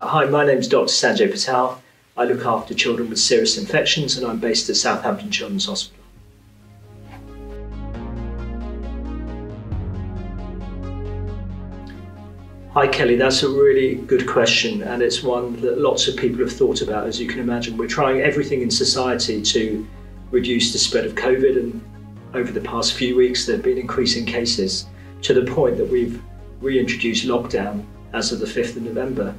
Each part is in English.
Hi, my name's Dr Sanjay Patel. I look after children with serious infections and I'm based at Southampton Children's Hospital. Hi Kelly, that's a really good question and it's one that lots of people have thought about. As you can imagine, we're trying everything in society to reduce the spread of COVID, and over the past few weeks there have been increasing cases to the point that we've reintroduced lockdown as of the 5th of November.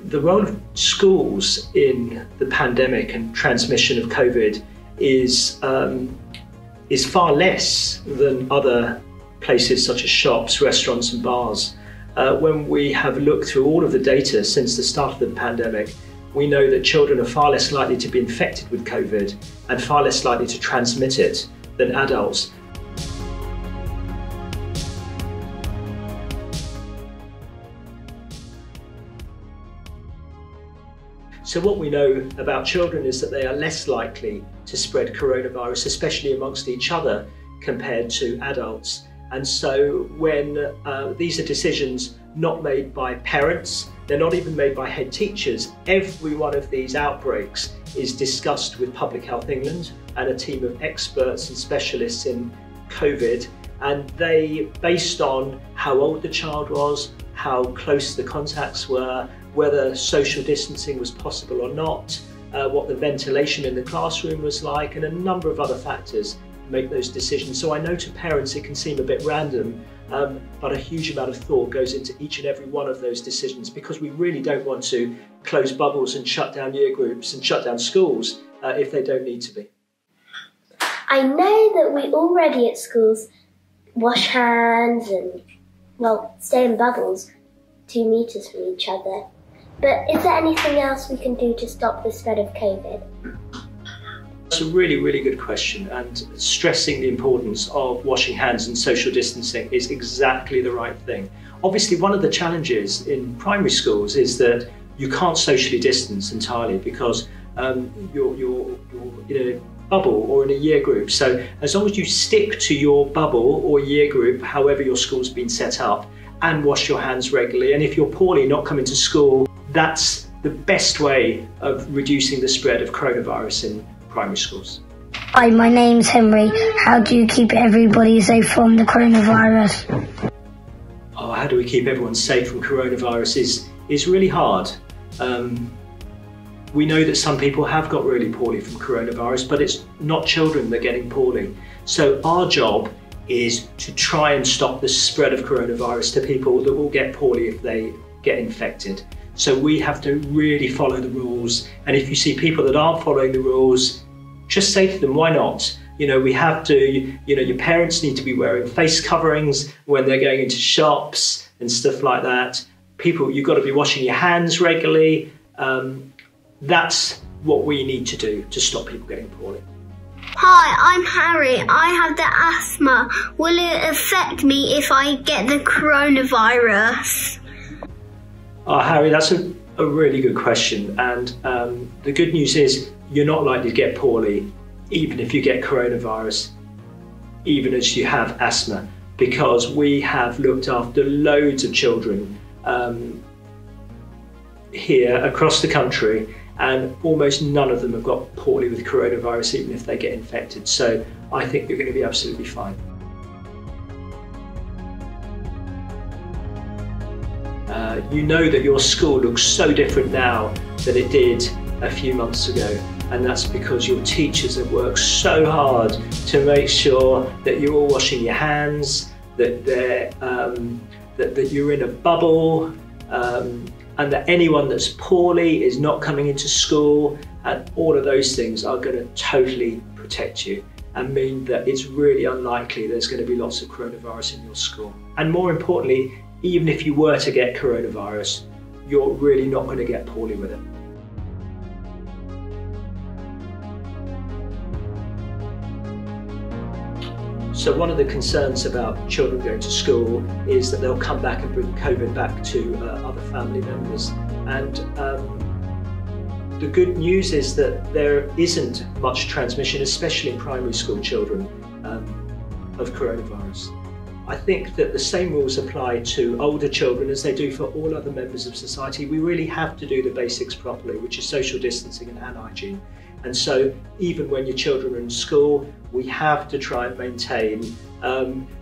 The role of schools in the pandemic and transmission of COVID is far less than other places such as shops, restaurants and bars. When we have looked through all of the data since the start of the pandemic, we know that children are far less likely to be infected with COVID and far less likely to transmit it than adults. So what we know about children is that they are less likely to spread coronavirus, especially amongst each other, compared to adults. And so when these are decisions not made by parents, they're not even made by head teachers, every one of these outbreaks is discussed with Public Health England and a team of experts and specialists in COVID. And they, based on how old the child was, how close the contacts were, whether social distancing was possible or not, what the ventilation in the classroom was like, and a number of other factors make those decisions. So I know to parents it can seem a bit random, but a huge amount of thought goes into each and every one of those decisions, because we really don't want to close bubbles and shut down year groups and shut down schools if they don't need to be. I know that we already at schools wash hands and, well, stay in bubbles 2 meters from each other. But is there anything else we can do to stop the spread of COVID? That's a really, really good question, and stressing the importance of washing hands and social distancing is exactly the right thing. Obviously, one of the challenges in primary schools is that you can't socially distance entirely because you're in a bubble or in a year group. So as long as you stick to your bubble or year group, however your school's been set up, and wash your hands regularly, and if you're poorly, not coming to school, that's the best way of reducing the spread of coronavirus in primary schools. Hi, my name's Henry. How do you keep everybody safe from the coronavirus? Oh, how do we keep everyone safe from coronavirus is really hard. We know that some people have got really poorly from coronavirus, but it's not children that are getting poorly. So our job is to try and stop the spread of coronavirus to people that will get poorly if they get infected. So we have to really follow the rules, and if you see people that aren't following the rules, just say to them, why not? You know, we have to, your parents need to be wearing face coverings when they're going into shops and stuff like that. People, you've got to be washing your hands regularly. That's what we need to do to stop people getting poorly. Hi, I'm Harry. I have the asthma. Will it affect me if I get the coronavirus? Oh, Harry, that's a really good question. And the good news is you're not likely to get poorly, even if you get coronavirus, even as you have asthma, because we have looked after loads of children here across the country, and almost none of them have got poorly with coronavirus, even if they get infected. So I think you're going to be absolutely fine. You know that your school looks so different now than it did a few months ago, and that's because your teachers have worked so hard to make sure that you're all washing your hands, that that you're in a bubble, and that anyone that's poorly is not coming into school, and all of those things are going to totally protect you and mean that it's really unlikely there's going to be lots of coronavirus in your school. And more importantly, even if you were to get coronavirus, you're really not going to get poorly with it. So one of the concerns about children going to school is that they'll come back and bring COVID back to other family members. And the good news is that there isn't much transmission, especially in primary school children, of coronavirus. I think that the same rules apply to older children as they do for all other members of society. We really have to do the basics properly, which is social distancing and hand hygiene. And so even when your children are in school, we have to try and maintain,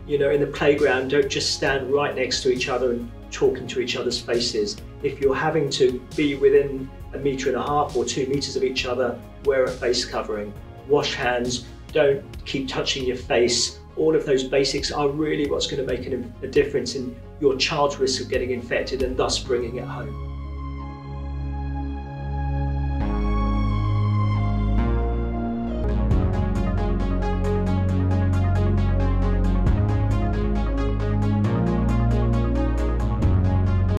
you know, in the playground, don't just stand right next to each other and talk into each other's faces. If you're having to be within 1.5 meters or 2 meters of each other, wear a face covering, wash hands, don't keep touching your face. All of those basics are really what's going to make a difference in your child's risk of getting infected and thus bringing it home.